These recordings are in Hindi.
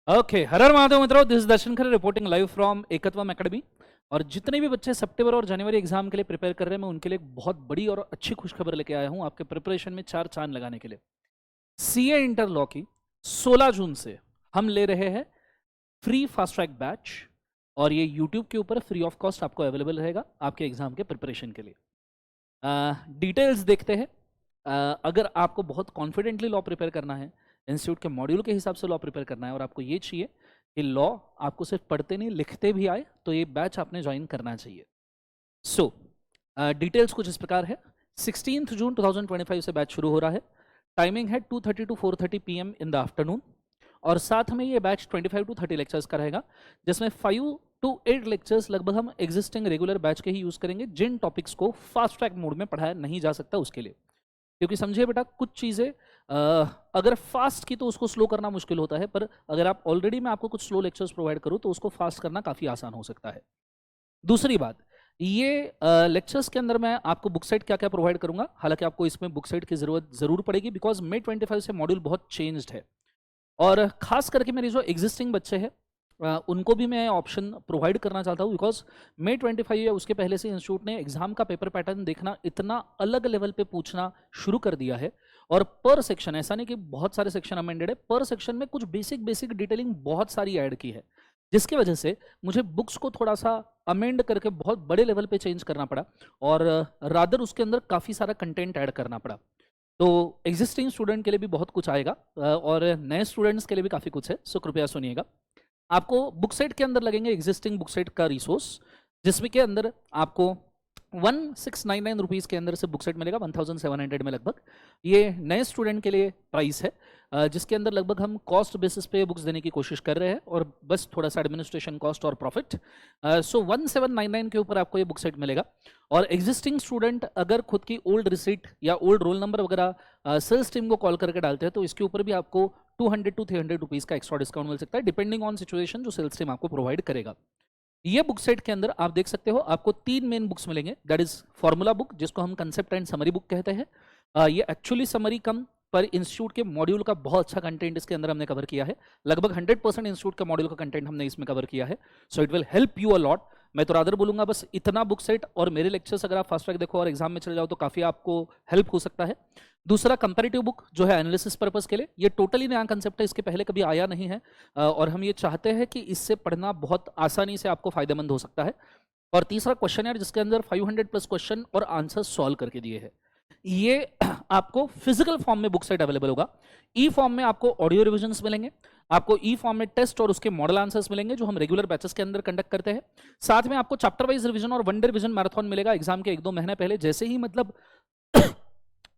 ओके, हर हर महादेव मित्रों, this is Darshan Khare reporting live from Ekatvam academy. और जितने भी बच्चे सितंबर और जनवरी एग्जाम के लिए प्रिपेयर कर रहे हैं, मैं उनके लिए एक बहुत बड़ी और अच्छी खुशखबर लेके आया हूं, आपके प्रिपरेशन में चार चांद लगाने के लिए। सीए इंटर लॉ की 16 जून से हम ले रहे हैं फ्री फास्ट ट्रैक बैच, और ये यूट्यूब के ऊपर फ्री ऑफ कॉस्ट आपको अवेलेबल रहेगा आपके एग्जाम के प्रिपरेशन के लिए। डिटेल्स देखते हैं। अगर आपको बहुत कॉन्फिडेंटली लॉ प्रिपेयर करना है, इंस्टीट्यूट के मॉड्यूल के हिसाब से लॉ प्रिपेयर करना है, और आपको ये चाहिए कि लॉ आपको सिर्फ पढ़ते नहीं लिखते भी आए, तो ये बैच आपने ज्वाइन करना चाहिए। सो डिटेल्स कुछ इस प्रकार है। 16 जून 2025 से बैच शुरू हो रहा है। टाइमिंग है 2:30 to 4:30 PM in the afternoon. और साथ में ये बैच 25 to 30 लेक्चर्स का रहेगा, जिसमें 5 to 8 लेक्चर्स लगभग हम एग्जिस्टिंग रेगुलर बैच के ही यूज करेंगे, जिन टॉपिक्स को फास्ट ट्रैक मोड में पढ़ाया नहीं जा सकता उसके लिए। क्योंकि समझिए बेटा, कुछ चीज़ें अगर फास्ट की तो उसको स्लो करना मुश्किल होता है, पर अगर आप ऑलरेडी मैं आपको कुछ स्लो लेक्चर्स प्रोवाइड करूँ तो उसको फास्ट करना काफ़ी आसान हो सकता है। दूसरी बात, ये लेक्चर्स के अंदर मैं आपको बुक सेट क्या क्या प्रोवाइड करूंगा। हालांकि आपको इसमें बुक सेट की जरूरत जरूर पड़ेगी, बिकॉज May 25 से मॉड्यूल बहुत चेंज्ड है। और खास करके मेरे जो एग्जिस्टिंग बच्चे हैं उनको भी मैं ऑप्शन प्रोवाइड करना चाहता हूँ, बिकॉज May 25 या उसके पहले से इंस्टीट्यूट ने एग्जाम का पेपर पैटर्न देखना इतना अलग लेवल पे पूछना शुरू कर दिया है। और पर सेक्शन, ऐसा नहीं कि बहुत सारे सेक्शन अमेंडेड है, पर सेक्शन में कुछ बेसिक बेसिक डिटेलिंग बहुत सारी ऐड की है, जिसकी वजह से मुझे बुक्स को थोड़ा सा अमेंड करके बहुत बड़े लेवल पे चेंज करना पड़ा, और रादर उसके अंदर काफ़ी सारा कंटेंट ऐड करना पड़ा। तो एग्जिस्टिंग स्टूडेंट के लिए भी बहुत कुछ आएगा, और नए स्टूडेंट्स के लिए भी काफ़ी कुछ है, सो कृपया सुनिएगा। आपको बुक सेट के अंदर लगेंगे एग्जिस्टिंग बुक सेट का रिसोर्स, जिसमें के अंदर आपको 1699 रुपीज़ के अंदर से बुक सेट मिलेगा, 1700 में लगभग। ये नए स्टूडेंट के लिए प्राइस है, जिसके अंदर लगभग हम कॉस्ट बेसिस पे बुक्स देने की कोशिश कर रहे हैं, और बस थोड़ा सा एडमिनिस्ट्रेशन कॉस्ट और प्रॉफिट। सो 1799 के ऊपर आपको ये बुक सेट मिलेगा। और एग्जिस्टिंग स्टूडेंट अगर खुद की ओल्ड रिसीट या ओल्ड रोल नंबर वगैरह सेल्स टीम को कॉल करके डालते हैं, तो इसके ऊपर भी आपको 200 to 300 रुपीज़ का एक्स्ट्रा डिस्काउंट मिल सकता है, डिपेंडिंग ऑन सिचुएशन जो सेल्स टीम आपको प्रोवाइड करेगा। ये बुक सेट के अंदर आप देख सकते हो आपको 3 मेन बुक्स मिलेंगे। दैट इज फॉर्मूला बुक, जिसको हम कंसेप्ट एंड समरी बुक कहते हैं। ये एक्चुअली समरी कम, पर इंस्टीट्यूट के मॉड्यूल का बहुत अच्छा कंटेंट इसके अंदर हमने कवर किया है। लगभग 100% इंस्टीट्यूट का मॉड्यूल का कंटेंट हमने इसमें कवर किया है। So it will help you a lot. मैं तो रादर बोलूंगा बस इतना बुक सेट और मेरे लेक्चर्स अगर आप फास्ट ट्रैक देखो और एग्जाम में चले जाओ तो काफ़ी आपको हेल्प हो सकता है। दूसरा, कंपैरेटिव बुक जो है एनालिसिस पर्पस के लिए, ये टोटली नया कंसेप्ट है, इसके पहले कभी आया नहीं है, और हम ये चाहते हैं कि इससे पढ़ना बहुत आसानी से आपको फायदेमंद हो सकता है। और तीसरा, क्वेश्चन जिसके अंदर 500 प्लस क्वेश्चन और आंसर सॉल्व करके दिए हैं। ये आपको फिजिकल फॉर्म में बुक सेट अवेलेबल होगा। ई फॉर्म में आपको ऑडियो रिविजन्स मिलेंगे, आपको ई फॉर्म में टेस्ट और उसके मॉडल आंसर्स मिलेंगे, जो हम रेगुलर बैचेस के अंदर कंडक्ट करते हैं। साथ में आपको चैप्टर वाइज रिवीजन और वन डे रिवीजन मैराथन मिलेगा एग्जाम के 1-2 महीने पहले, जैसे ही मतलब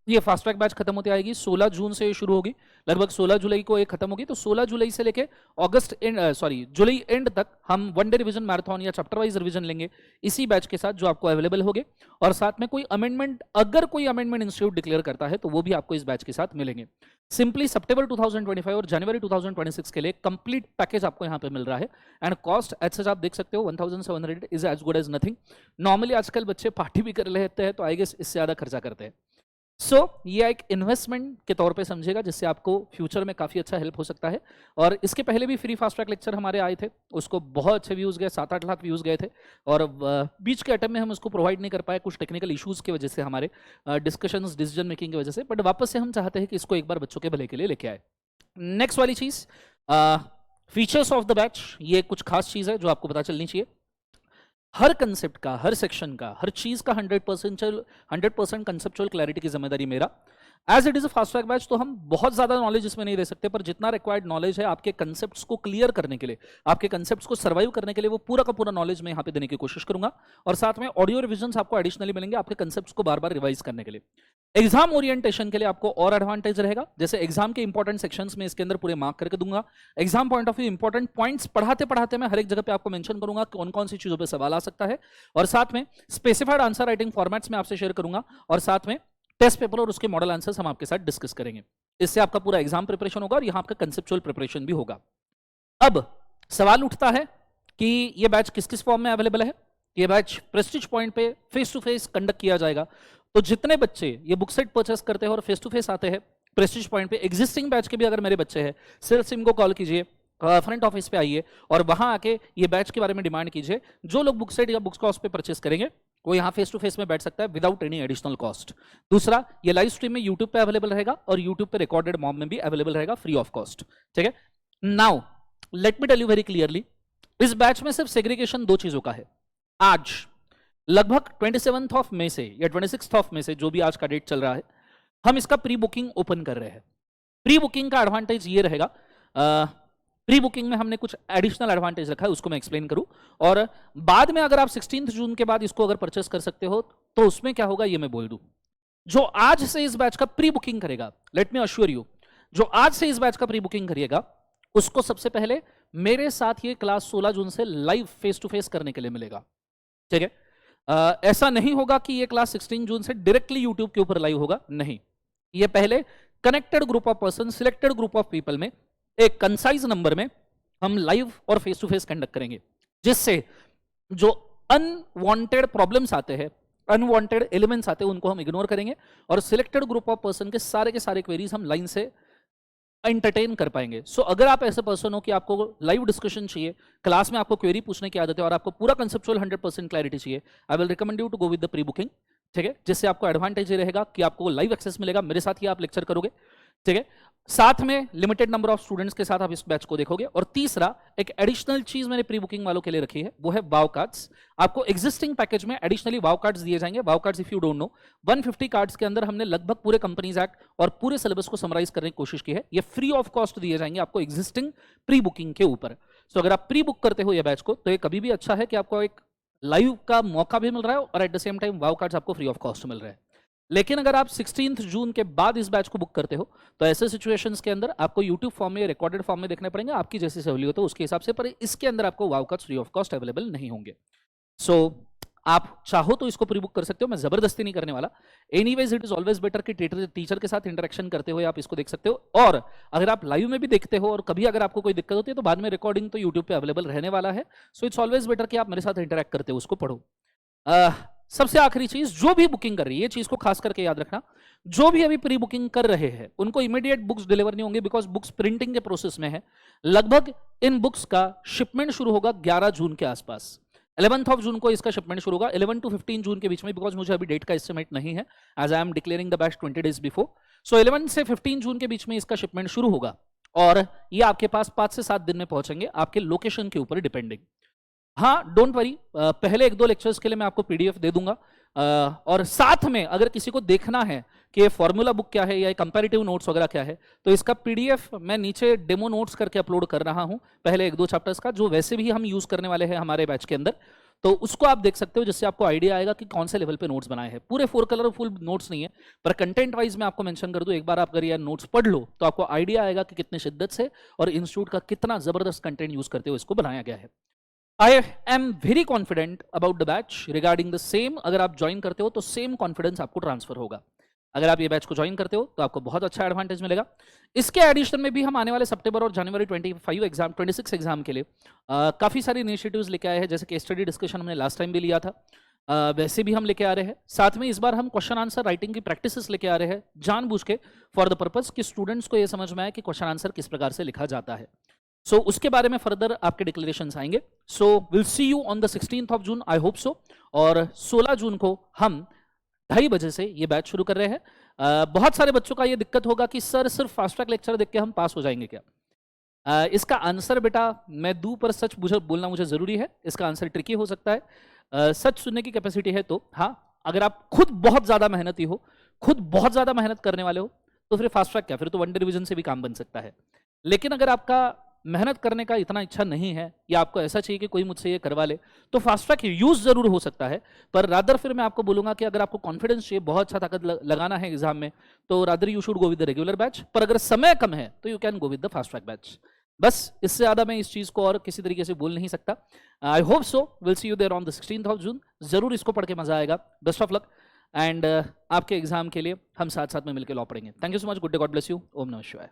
ये फास्ट ट्रैक बैच खत्म होती आएगी। 16 जून से शुरू होगी, लगभग 16 जुलाई को ये खत्म होगी। तो 16 जुलाई से लेके जुलाई एंड तक हम वन डे रिवीजन मैराथन या चैप्टर वाइज रिवीजन लेंगे इसी बैच के साथ, जो आपको अवेलेबल होंगे। और साथ में कोई अमेंडमेंट, अगर कोई अमेंडमेंट इंस्टीट्यूट डिक्लेयर करता है, तो वो भी आपको इस बैच के साथ मिलेंगे। सिंपली सितंबर 2025 और जनवरी 2026 के लिए कंप्लीट पैकेज आपको यहाँ पे मिल रहा है। एंड कॉस्ट एज सच आप देख सकते हो 1700 is as good as nothing. Normally आजकल बच्चे पार्टी भी कर लेते हैं, तो आई गेस इससे ज़्यादा खर्चा करते हैं। सो ये एक इन्वेस्टमेंट के तौर पे समझेगा, जिससे आपको फ्यूचर में काफ़ी अच्छा हेल्प हो सकता है। और इसके पहले भी फ्री फास्ट ट्रैक लेक्चर हमारे आए थे, उसको बहुत अच्छे व्यूज़ गए, 7-8 लाख व्यूज़ गए थे। और बीच के अटेम्प्ट में हम उसको प्रोवाइड नहीं कर पाए, कुछ टेक्निकल इश्यूज़ की वजह से, हमारे डिस्कशंस डिसीजन मेकिंग की वजह से। बट वापस से हम चाहते हैं कि इसको एक बार बच्चों के भले के लिए लेके आए। नेक्स्ट वाली चीज़, फीचर्स ऑफ द बैच, ये कुछ खास चीज़ है जो आपको पता चलनी चाहिए। हर कंसेप्ट का, हर सेक्शन का, हर चीज़ का 100% कंसेप्चुअल क्लैरिटी की जिम्मेदारी मेरा। As it is a fast track batch, तो हम बहुत ज़्यादा नॉलेज इसमें नहीं दे सकते, पर जितना रिक्वायर्ड नॉलेज है आपके कंसेप्ट्स को क्लियर करने के लिए, आपके कंसेप्ट्स को सर्वाइव करने के लिए, वो पूरा का पूरा नॉलेज मैं यहाँ पे देने की कोशिश करूंगा। और साथ में ऑडियो रिविजन्स आपको एडिशनली मिलेंगे आपके कंसेप्ट्स को बार बार रिवाइज करने के लिए। एग्जाम ओरिएंटेशन के लिए आपको और एडवांटेज रहेगा, जैसे एग्जाम के इंपॉर्टेंट सेक्शंस में इसके अंदर पूरे मार्क करके दूंगा। Exam point of view important points पढ़ाते पढ़ाते मैं हर एक जगह पे आपको मेंशन करूंगा कौन कौन सी चीजों पे सवाल आ सकता है। और साथ में स्पेसिफाइड आंसर राइटिंग फॉर्मेट्स में आपसे शेयर करूंगा, और साथ में टेस्ट पेपर और उसके मॉडल आंसर्स हम आपके साथ डिस्कस करेंगे। इससे आपका पूरा एग्जाम प्रिपरेशन होगा और यहाँ आपका कंसेप्चुअल प्रिपरेशन भी होगा। अब सवाल उठता है कि ये बैच किस किस फॉर्म में अवेलेबल है। ये बैच प्रेस्टीज पॉइंट पे फेस टू फेस कंडक्ट किया जाएगा। तो जितने बच्चे ये बुक सेट परचेस करते हैं और फेस टू फेस आते हैं प्रेस्टीज पॉइंट पे, एग्जिस्टिंग बैच के भी अगर मेरे बच्चे हैं, सेल्स टीम को कॉल कीजिए, फ्रंट ऑफिस पे आइए और वहां आके ये बैच के बारे में डिमांड कीजिए। जो लोग बुक सेट या बुक्स कॉस्ट पे परचेस करेंगे वो यहाँ फेस टू फेस में बैठ सकता है विदाउट एनी एडिशनल कॉस्ट। दूसरा, ये लाइव स्ट्रीम में यूट्यूब पे अवेलेबल रहेगा और यूट्यूब पे रिकॉर्डेड मॉब में भी अवेलेबल रहेगा फ्री ऑफ कॉस्ट। ठीक है, now let me tell you very clearly, इस बैच में सिर्फ सेग्रीगेशन दो चीजों का है। आज लगभग 27th ऑफ मई से या 26th ऑफ मई से, जो भी आज का डेट चल रहा है, हम इसका प्री बुकिंग ओपन कर रहे हैं। प्री बुकिंग का एडवांटेज ये रहेगा, प्री बुकिंग में हमने कुछ एडिशनल एडवांटेज रखा है, उसको मैं एक्सप्लेन करूं, और बाद में अगर आप 16 जून के बाद इसको अगर परचेस कर सकते हो तो उसमें क्या होगा ये मैं बोल दूं। जो आज से इस बैच का प्री बुकिंग करेगा, लेट मी अश्योर यू, जो आज से इस बैच का प्री बुकिंग करिएगा उसको सबसे पहले मेरे साथ ये क्लास 16 जून से लाइव फेस टू फेस करने के लिए मिलेगा। ठीक है, ऐसा नहीं होगा कि ये क्लास 16 जून से डायरेक्टली यूट्यूब के ऊपर लाइव होगा, नहीं। ये पहले connected group of person, selected group of people में एक कंसाइज नंबर में हम लाइव और फेस टू फेस कंडक्ट करेंगे, जिससे जो अनवांटेड प्रॉब्लम्स आते हैं, अनवांटेड एलिमेंट्स आते हैं, उनको हम इग्नोर करेंगे और सिलेक्टेड ग्रुप ऑफ पर्सन के सारे क्वेरीज हम लाइन से एंटरटेन कर पाएंगे। सो अगर आप ऐसे पर्सन हो कि आपको लाइव डिस्कशन चाहिए, क्लास में आपको क्वेरी पूछने की आदत है और आपको पूरा कंसेप्चुअल 100% क्लैरिटी चाहिए, I will recommend you to go with the pre booking. ठीक है, जिससे आपको एडवांटेज ये रहेगा कि आपको लाइव एक्सेस मिलेगा, मेरे साथ ही आप लेक्चर करोगे। ठीक है, साथ में लिमिटेड नंबर ऑफ स्टूडेंट्स के साथ आप इस बैच को देखोगे। और तीसरा, एक एडिशनल चीज मैंने प्री बुकिंग वालों के लिए रखी है, वो है वाव कार्ड्स। आपको एग्जिस्टिंग पैकेज में एडिशनली वाव कार्ड्स दिए जाएंगे। Wow cards, if you don't know, 150 cards के अंदर हमने लगभग पूरे कंपनीज एक्ट और पूरे सिलेबस को समराइज करने की कोशिश की है। ये फ्री ऑफ कॉस्ट दिए जाएंगे आपको एग्जिस्टिंग प्री बुकिंग के ऊपर। सो अगर आप प्री बुक करते हो ये बैच को, तो ये कभी भी अच्छा है कि आपको एक लाइव का मौका भी मिल रहा है और at the same time wow cards आपको फ्री ऑफ कॉस्ट मिल रहा है। लेकिन अगर आप 16 जून के बाद इस बैच को बुक करते हो तो ऐसे सिचुएशंस के अंदर आपको यूट्यूब फॉर्म में, रिकॉर्डेड फॉर्म में देखने पड़ेंगे, आपकी जैसी सहूलियत हो उसके हिसाब से, पर इसके अंदर आपको wow cards free of cost available नहीं होंगे। सो आप चाहो तो इसको प्री बुक कर सकते हो, मैं जबरदस्ती नहीं करने वाला। Anyways it is always better कि टीचर के साथ इंटरेक्शन करते हुए आप इसको देख सकते हो। और अगर आप लाइव में भी देखते हो और कभी अगर आपको कोई दिक्कत होती है तो बाद में रिकॉर्डिंग तो यूट्यूब पे अवेलेबल रहने वाला है। सो इट्स ऑलवेज बेटर कि आप मेरे साथ इंटरेक्ट करते हो, उसको पढ़ो। सबसे आखिरी चीज, जो भी बुकिंग कर रही है, ये चीज को खास करके याद रखना, जो भी अभी प्री बुकिंग कर रहे हैं उनको इमीडिएट बुक्स डिलीवर नहीं होंगे, बिकॉज बुक्स प्रिंटिंग के प्रोसेस में है। लगभग इन बुक्स का शिपमेंट शुरू होगा 11 जून के आसपास। 11th ऑफ जून को इसका शिपमेंट शुरू होगा, 11 to 15 जून के बीच में, बिकॉज मुझे अभी डेट का एस्टिमेट नहीं है, as I am declaring the batch 20 days before. So 11 से 15 जून के बीच में इसका शिपमेंट शुरू होगा और ये आपके पास 5 से 7 दिन में पहुंचेंगे, आपके लोकेशन के ऊपर डिपेंडिंग। हाँ, डोंट वरी, पहले 1-2 लेक्चर्स के लिए मैं आपको पीडीएफ दे दूंगा। और साथ में अगर किसी को देखना है कि ये फॉर्मूला बुक क्या है या कंपैरेटिव नोट्स वगैरह क्या है, तो इसका पीडीएफ मैं नीचे डेमो नोट्स करके अपलोड कर रहा हूं, पहले 1-2 चैप्टर्स का, जो वैसे भी हम यूज करने वाले हैं हमारे बैच के अंदर। तो उसको आप देख सकते हो, जिससे आपको आइडिया आएगा कि कौन से लेवल पे नोट्स बनाए हैं। पूरे 4 कलरफुल नोट्स नहीं है, पर कंटेंट वाइज मैं आपको मेंशन कर दूं, एक बार आप अगर ये नोट्स पढ़ लो तो आपको आइडिया आएगा कि कितने शिद्दत से और इंस्टीट्यूट का कितना जबरदस्त कंटेंट यूज करते हुए इसको बनाया गया है। I am very confident about the batch regarding the same. अगर आप ज्वाइन करते हो तो सेम कॉन्फिडेंस आपको ट्रांसफर होगा। अगर आप ये बैच को ज्वाइन करते हो तो आपको बहुत अच्छा एडवांटेज मिलेगा। इसके एडिशन में भी हम आने वाले सितंबर और जनवरी 26 एग्जाम के लिए काफ़ी सारे इनिशिएटिव्स लेके आए हैं, जैसे कि स्टडी डिस्कशन हमने लास्ट टाइम भी लिया था, वैसे भी हम लेके आ रहे हैं। साथ में इस बार हम क्वेश्चन आंसर राइटिंग की प्रैक्टिसेस लेके आ रहे हैं, जानबूझ के, फॉर द पर्पज कि स्टूडेंट्स को ये समझ में आए कि क्वेश्चन आंसर किस प्रकार से लिखा जाता है। सो उसके बारे में फर्दर आपके डिक्लेरेशंस आएंगे। सो will see you on the 16th of June, I hope सो। और 16 जून को हम 2:30 बजे से ये बैच शुरू कर रहे हैं। बहुत सारे बच्चों का ये दिक्कत होगा कि सर सिर्फ फास्ट ट्रैक लेक्चर देख के हम पास हो जाएंगे क्या? इसका आंसर बेटा मैं दूं, पर सच बोलना मुझे जरूरी है। इसका आंसर ट्रिकी हो सकता है। सच सुनने की कैपेसिटी है तो हाँ, अगर आप खुद बहुत ज्यादा मेहनती हो, खुद बहुत ज्यादा मेहनत करने वाले हो, तो फिर फास्ट ट्रैक क्या, फिर तो वनडे रिवीजन से भी काम बन सकता है। लेकिन अगर आपका मेहनत करने का इतना इच्छा नहीं है या आपको ऐसा चाहिए कि कोई मुझसे ये करवा ले, तो फास्ट ट्रैक यूज जरूर हो सकता है। पर रादर फिर मैं आपको बोलूंगा कि अगर आपको कॉन्फिडेंस चाहिए, बहुत अच्छा ताकत लगाना है एग्जाम में, तो rather you should go with the regular batch. पर अगर समय कम है तो you can go with the fast track batch. बस इससे ज्यादा मैं इस चीज को और किसी तरीके से बोल नहीं सकता। I hope so, will see you there on the 16th of June. जरूर इसको पढ़ के मजा आएगा। बेस्ट ऑफ लक एंड आपके एग्जाम के लिए हम साथ साथ में मिलकर लॉ पढ़ेंगे। Thank you so much. Good day, God bless you. ओम नमः शिवाय।